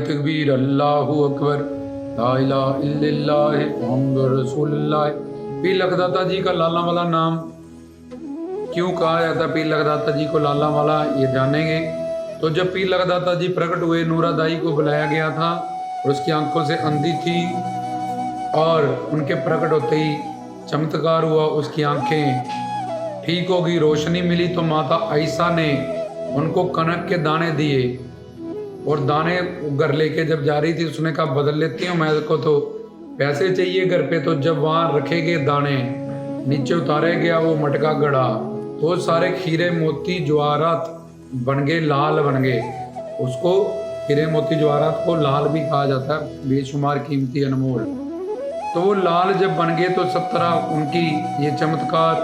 तकबीर, अल्लाहु अकबर, ला इलाहा इल्लल्लाह मुहम्मदुर रसूलुल्लाह। पीर लखदाता जी का लाला वाला नाम क्यों कहा जाता है? पीर लखदाता जी को लाला वाला ये जानेंगे। तो जब पीर लखदाता जी प्रकट हुए, नूरादाई को बुलाया गया था और उसकी आंखों से अंधी थी और उनके प्रकट होते ही चमत्कार हुआ, उसकी आंखें ठीक होगी, रोशनी मिली। तो माता आयशा ने उनको कनक के दाने दिए और दाने घर लेके जब जा रही थी उसने कहा बदल लेती हूँ, मैं को तो पैसे चाहिए घर पे। तो जब वहाँ रखे गए दाने नीचे उतारे गया वो मटका गड़ा तो सारे खीरे मोती जवाहरात बन गए, लाल बन गए। उसको हीरे मोती जवाहरात को लाल भी कहा जाता है, बेशुमार कीमती अनमोल। तो वो लाल जब बन गए तो सब तरह उनकी ये चमत्कार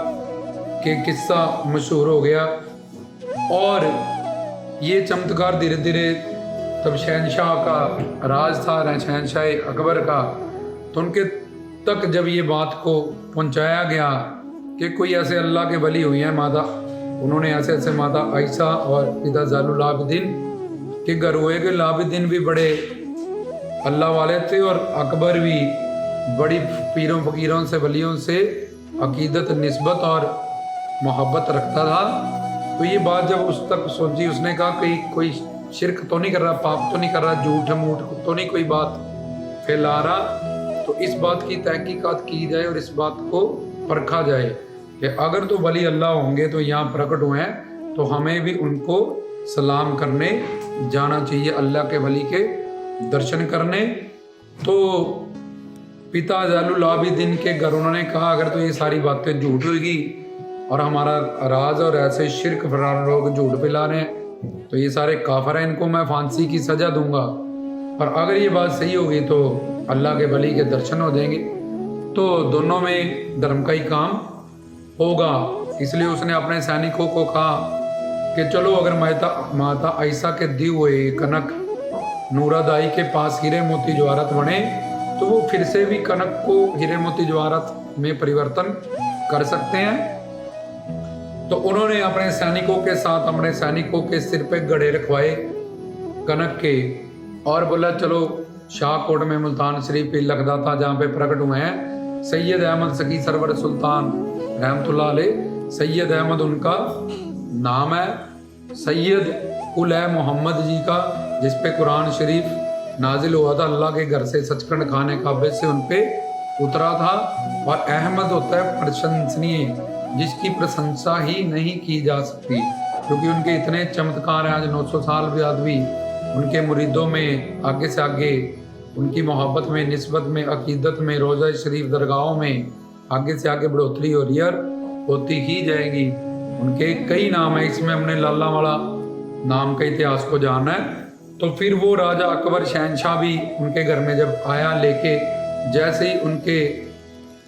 के किस्सा मशहूर हो गया। और ये चमत्कार धीरे धीरे तब शहनशाह का राज था, शहनशाह अकबर का, तो उनके तक जब ये बात को पहुंचाया गया कि कोई ऐसे अल्लाह के वली हुए हैं माता, उन्होंने ऐसे ऐसे माता आयशा और पिता ज़ैनुल आबिदीन के घर हुए कि लाबिदीन भी बड़े अल्लाह वाले थे और अकबर भी बड़ी पीरों फकीरों से वलियों से अकीदत निस्बत और मोहब्बत रखता था। तो ये बात जब उस तक सोची, उसने कहा कि कोई शिरक तो नहीं कर रहा, पाप तो नहीं कर रहा, झूठ मूठ तो नहीं कोई बात फैला रहा। तो इस बात की तहकीकात की जाए और इस बात को परखा जाए कि अगर तो वली अल्लाह होंगे तो यहाँ प्रकट हुए हैं तो हमें भी उनको सलाम करने जाना चाहिए, अल्लाह के वली के दर्शन करने। तो पिता ज़ैनुल आबिदीन के घर उन्होंने कहा अगर तो ये सारी बातें झूठ होगी और हमारा राज और ऐसे शिरक फरार लोग झूठ फैला रहे हैं तो ये सारे काफिर हैं, इनको मैं फांसी की सजा दूंगा। और अगर ये बात सही होगी तो अल्लाह के वली के दर्शन हो जाएंगे। तो दोनों में धर्म का ही काम होगा। इसलिए उसने अपने सैनिकों को कहा कि चलो अगर माता आयशा के दी हुए कनक नूरादाई के पास हीरे मोती जवाहरात बने तो वो फिर से भी कनक को हीरे मोती जवाहरात में परिवर्तन कर सकते हैं। तो उन्होंने अपने सैनिकों के साथ अपने सैनिकों के सिर पे गड़े रखवाए कनक के और बोला चलो शाहकोट में मुल्तान शरीफ पे लखदाता जहाँ पे प्रकट हुए हैं सैयद अहमद सकी सरवर सुल्तान रहमतुल्लाह अलैह, सैयद अहमद उनका नाम है, सैयद कुल है मोहम्मद जी का, जिस पे कुरान शरीफ नाजिल हुआ था, अल्लाह के घर से सचखंड खाने काबे से उन पे उतरा था। और अहमद होता है प्रशंसनीय, जिसकी प्रशंसा ही नहीं की जा सकती, क्योंकि उनके इतने चमत्कार हैं। आज 900 साल बाद भी उनके मुरीदों में आगे से आगे उनकी मोहब्बत में, निस्बत में, अकीदत में, रोज़ा शरीफ दरगाहों में आगे से आगे बढ़ोतरी हो रही है, होती ही जाएगी। उनके कई नाम है, इसमें हमने लाला वाला नाम का इतिहास को जाना है। तो फिर वो राजा अकबर शहनशाह भी उनके घर में जब आया लेके, जैसे ही उनके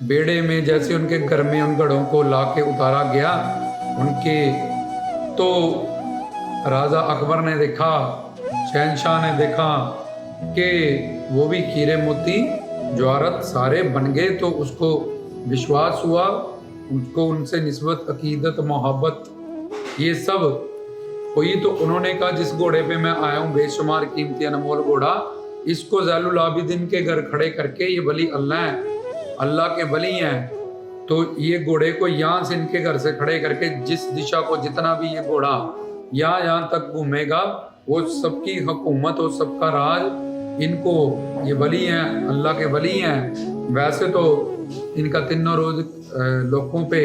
बेड़े में, जैसे उनके घर में उन घड़ों को ला के उतारा गया उनके, तो राजा अकबर ने देखा, शहनशाह ने देखा कि वो भी हीरे मोती जवाहरात सारे बन गए। तो उसको विश्वास हुआ, उसको उनसे निस्बत, अकीदत, मोहब्बत ये सब हुई। तो उन्होंने कहा जिस घोड़े पे मैं आया हूँ बेशुमार कीमती अनमोल घोड़ा, इसको ज़ैनुल आबिदीन के घर खड़े करके, ये वली अल्लाह है, अल्लाह के वली हैं, तो ये घोड़े को यहाँ से इनके घर से खड़े करके जिस दिशा को जितना भी ये घोड़ा यहाँ तक घूमेगा वो सबकी हुकूमत और सबका राज इनको, ये वली हैं, अल्लाह के वली हैं। वैसे तो इनका तीनों रोज लोगों पे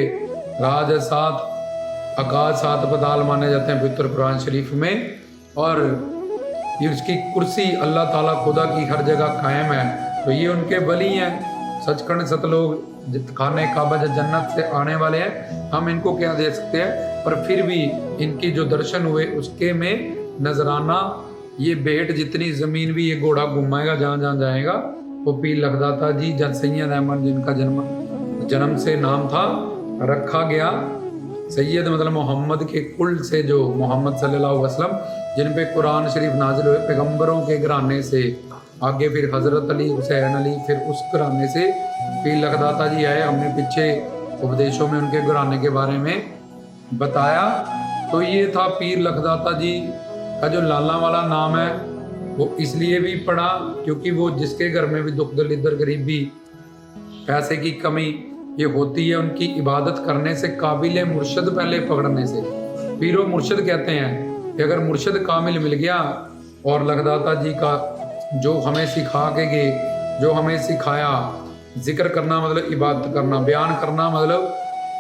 राज है, सात आकाश सात पताल माने जाते हैं पवित्र कुरान शरीफ में। और ये उसकी कुर्सी अल्लाह ताला खुदा की हर जगह कायम है। तो ये उनके वली हैं, सचखंड सतलोक खाने काबा जन्नत से आने वाले हैं। हम इनको क्या दे सकते हैं, पर फिर भी इनकी जो दर्शन हुए उसके में नजराना ये भेंट, जितनी ज़मीन भी ये घोड़ा घुमाएगा जहाँ जहाँ जाएगा, वो पीर लखदाता जी जन सैयद अहमद जिनका जन्म से नाम था रखा गया। सैयद मतलब मोहम्मद के कुल से, जो मोहम्मद सल्लल्लाहु अलैहि वसल्लम जिन पे कुरान शरीफ नाजिल हुए, पैगम्बरों के घराने से आगे फिर हज़रत अली, हुसैन अली, फिर उस घराने से पीर लखदाता जी आए। हमने पीछे उपदेशों में उनके घराने के बारे में बताया। तो ये था पीर लखदाता जी का जो लाला वाला नाम है, वो इसलिए भी पढ़ा क्योंकि वो जिसके घर में भी दुख दलिद्र गरीबी पैसे की कमी ये होती है, उनकी इबादत करने से, काबिल मुर्शद पहले पकड़ने से, पीरो मुर्शद कहते हैं कि अगर मुर्शद कामिल मिल गया और लखदाता जी का जो हमें सिखा के गए, जो हमें सिखाया, जिक्र करना मतलब इबादत करना, बयान करना मतलब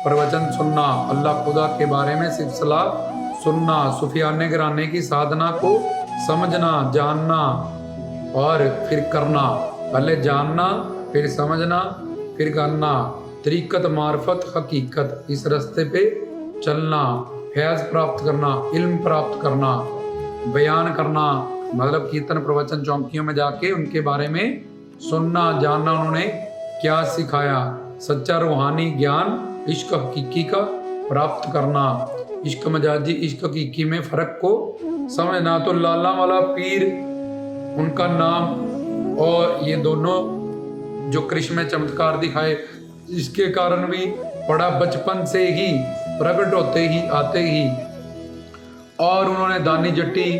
प्रवचन सुनना, अल्लाह खुदा के बारे में सिलसिला सुनना, सुफियाने घराने की साधना को समझना, जानना और फिर करना, पहले जानना फिर समझना फिर करना, तरीकत मार्फत हकीकत, इस रास्ते पे चलना, फैज़ प्राप्त करना, इल्म प्राप्त करना, बयान करना मतलब कीर्तन प्रवचन चौकियों में जाके उनके बारे में सुनना, जानना, उन्होंने क्या सिखाया, सच्चा रूहानी ज्ञान इश्क हकीकी का प्राप्त करना, इश्क मजाजी इश्क हकीकी में फ़र्क को समझना। तो लाला वाला पीर उनका नाम और ये दोनों जो कृष्ण में चमत्कार दिखाए, इसके कारण भी बड़ा बचपन से ही प्रकट होते ही आते ही, और उन्होंने दानी जट्टी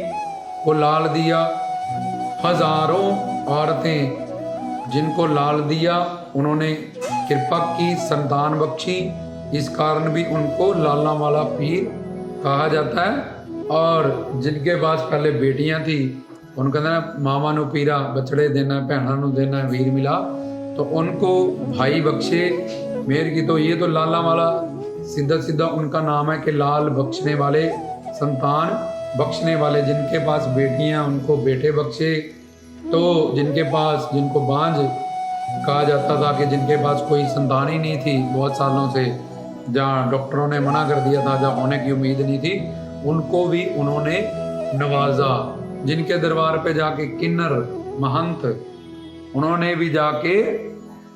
को लाल दिया, हजारों औरतें जिनको लाल दिया, उन्होंने कृपा की, संतान बख्शी, इस कारण भी उनको लाला वाला पीर कहा जाता है। और जिनके पास पहले बेटियां थी उनको कहते हैं मामा नु पीरा, बछड़े देना, भैणा नु देना, वीर मिला, तो उनको भाई बख्शे मेर की। तो ये तो लाला वाला सीधा सीधा उनका नाम है कि लाल बख्शने वाले, संतान बख्शने वाले, जिनके पास बेटियां उनको बेटे बख्शे। तो जिनके पास, जिनको बांझ कहा जाता था कि जिनके पास कोई संतान ही नहीं थी बहुत सालों से, जहाँ डॉक्टरों ने मना कर दिया था, जहाँ होने की उम्मीद नहीं थी, उनको भी उन्होंने नवाजा। जिनके दरबार पे जाके किन्नर महंत, उन्होंने भी जाके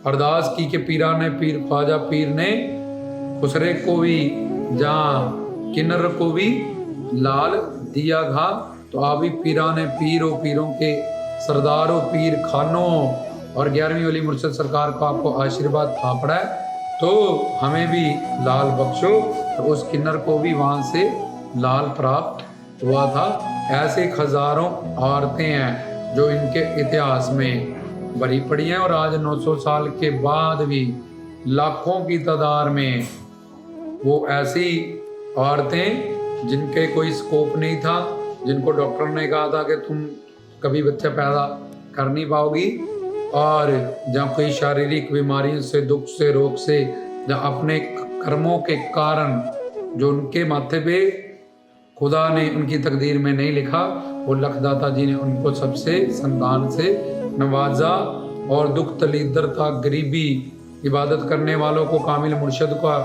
अरदास की कि पीरा ने, पीर ख्वाजा पीर ने खुसरे को भी, जहाँ किन्नर को भी लाल दिया था। तो अभी पीरा ने, पीरों के सरदारों, पीर खानों और 11वीं वली मुर्शद सरकार को आपको आशीर्वाद था पड़ा है, तो हमें भी लाल बख्शो। तो उस किन्नर को भी वहाँ से लाल प्राप्त हुआ था। ऐसे हजारों औरतें हैं जो इनके इतिहास में भरी पड़ी हैं, और आज 900 साल के बाद भी लाखों की तादाद में वो ऐसी औरतें जिनके कोई स्कोप नहीं था, जिनको डॉक्टर ने कहा था कि तुम कभी बच्चा पैदा कर नहीं पाओगी, और जहाँ कोई शारीरिक बीमारियों से, दुख से, रोग से, जहाँ अपने कर्मों के कारण जो उनके माथे पे खुदा ने उनकी तकदीर में नहीं लिखा, वो लखदाता जी ने उनको सबसे संतान से नवाजा। और दुख दलिद्रता गरीबी, इबादत करने वालों को, कामिल मुर्शद का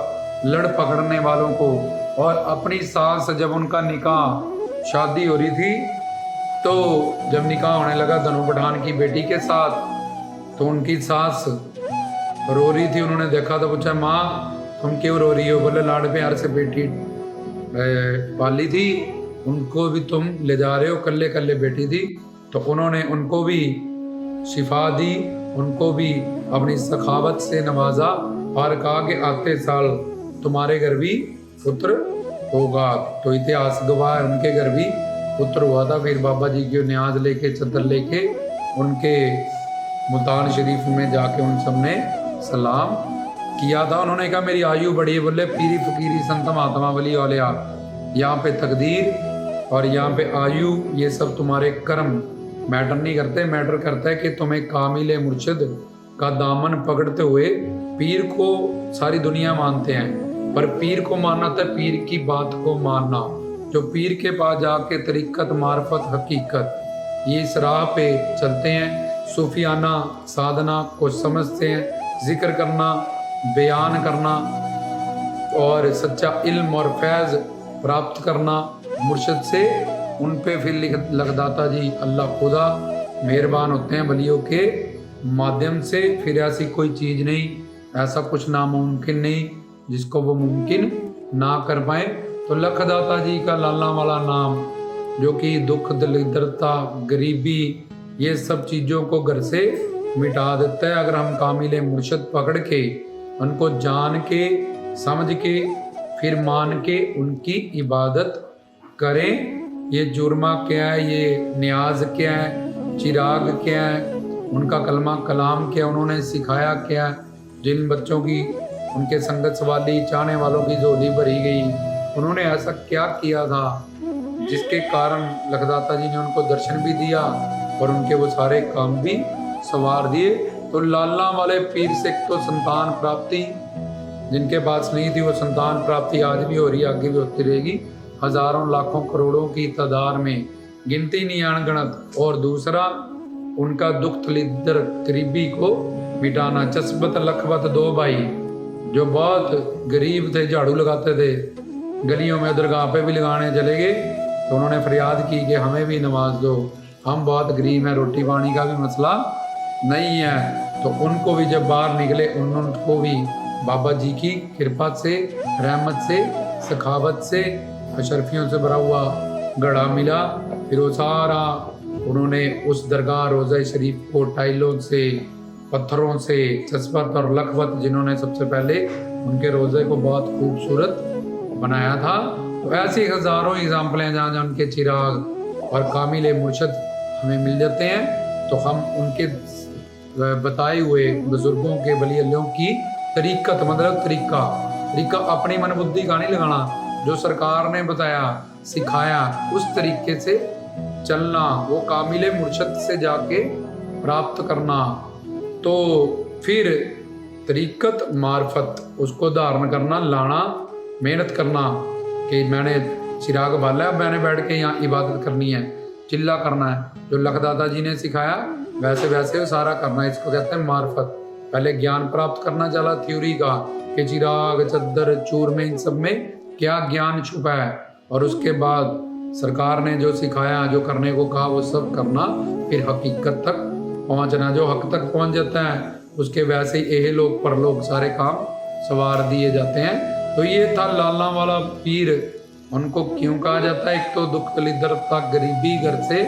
लड़ पकड़ने वालों को, और अपनी सास, जब उनका निकाह, शादी हो रही थी, तो जब निकाह होने लगा धनु पठान की बेटी के साथ, तो उनकी सास रो रही थी। उन्होंने देखा तो पूछा, माँ तुम क्यों रो रही हो? बोले लाड़ प्यार से बेटी पाली थी, उनको भी तुम ले जा रहे हो, कल्ले कल्ले बेटी थी। तो उन्होंने उनको भी शिफा दी, उनको भी अपनी सखावत से नवाजा, और कहा कि आते साल तुम्हारे घर भी पुत्र होगा। तो इतिहास गवाह है, उनके घर भी पुत्र हुआ था। फिर बाबा जी की न्याज लेके, चद्दर लेके उनके मुल्तान शरीफ में जाके उन सब ने सलाम किया था। उन्होंने कहा मेरी आयु बढ़ी है। बोले पीरी फकीरी संत महात्मा वली औलिया, यहाँ पे तकदीर और यहाँ पे आयु, ये सब तुम्हारे कर्म मैटर नहीं करते। मैटर करता है कि तुम्हें कामिल मुर्शिद का दामन पकड़ते हुए, पीर को सारी दुनिया मानते हैं, पर पीर को मानना था पीर की बात को मानना, जो पीर के पास जाके तरीकत मार्फत हकीकत, ये इस राह पे चलते हैं, सूफियाना साधना को समझते हैं, जिक्र करना, बयान करना और सच्चा इल्म और फैज़ प्राप्त करना मुर्शिद से, उन पे फिर लखदाता जी अल्लाह खुदा मेहरबान होते हैं वलियों के माध्यम से। फिर ऐसी कोई चीज़ नहीं, ऐसा कुछ नामुमकिन नहीं जिसको वो मुमकिन ना कर पाए। तो लखदाता जी का लाला वाला नाम, जो कि दुख दरिद्रता गरीबी ये सब चीज़ों को घर से मिटा देता है, अगर हम कामिल मुर्शिद पकड़ के, उनको जान के, समझ के, फिर मान के उनकी इबादत करें। ये जुर्मा क्या है, ये न्याज क्या है, चिराग क्या है, उनका कलमा कलाम क्या, उन्होंने सिखाया क्या, जिन बच्चों की उनके संगत सवाली चाहने वालों की झोली भरी गई, उन्होंने ऐसा क्या किया था जिसके कारण लखदाता जी ने उनको दर्शन भी दिया और उनके वो सारे काम भी सवार दिए। तो लाला वाले पीर से तो संतान प्राप्ति, जिनके पास नहीं थी वो संतान प्राप्ति आज भी हो रही है, आगे भी होती रहेगी, हजारों लाखों करोड़ों की तादाद में, गिनती नहीं अनगणत। और दूसरा उनका दुख दलिद्र गरीबी को मिटाना। चस्बत लखबत दो भाई जो बहुत गरीब थे, झाड़ू लगाते थे, गलियों में दरगाह पे भी लगाने चले गए तो उन्होंने फरियाद की कि हमें भी नवाज दो, हम बहुत गरीब हैं, रोटी पानी का भी मसला नहीं है। तो उनको भी जब बाहर निकले, उनको भी बाबा जी की कृपा से, रहमत से, सखावत से, अशरफियों से भरा हुआ गढ़ा मिला। फिर वो सारा उन्होंने उस दरगाह रोज़ा शरीफ को टाइलों से, पत्थरों से, चस्बत और लखवत, जिन्होंने सबसे पहले उनके रोज़े को बहुत खूबसूरत बनाया था। तो ऐसी हज़ारों एग्जाम्पल हैं जहाँ जहाँ उनके चिराग और कामिल मुर्शद हमें मिल जाते हैं। तो हम उनके बताए हुए बुजुर्गों के वली अल्लाहों की तरीक़त, मतलब तरीका अपनी मन बुद्धि का नहीं लगाना, जो सरकार ने बताया सिखाया उस तरीके से चलना, वो कामिल मुर्शद से जाके प्राप्त करना। तो फिर तरीक़त मार्फत उसको धारण करना, लाना, मेहनत करना कि मैंने चिराग बाला है, मैंने बैठ के यहाँ इबादत करनी है, चिल्ला करना है, जो लखदाता जी ने सिखाया वैसे वैसे सारा करना है। इसको कहते हैं मार्फत। पहले ज्ञान प्राप्त करना चला थ्योरी का कि चिराग, चद्दर, चूरमे, इन सब में क्या ज्ञान छुपा है, और उसके बाद सरकार ने जो सिखाया, जो करने को कहा, वो सब करना, फिर हकीकत तक पहुँचना। जो हक तक पहुँच जाता है उसके वैसे ही एह लोग परलोक सारे काम सवार दिए जाते हैं। तो ये था लाला वाला पीर। उनको क्यों कहा जाता है? एक तो दुख दरिद्रता गरीबी घर से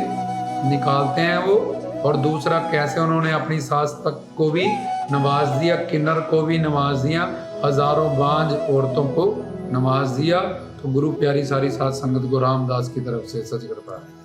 निकालते हैं वो, और दूसरा कैसे उन्होंने अपनी सास तक को भी नवाज दिया, किन्नर को भी नवाज दिया, हजारों बांझ औरतों को नवाज दिया। तो गुरु प्यारी सारी साथ संगत को रामदास की तरफ से सच करता है।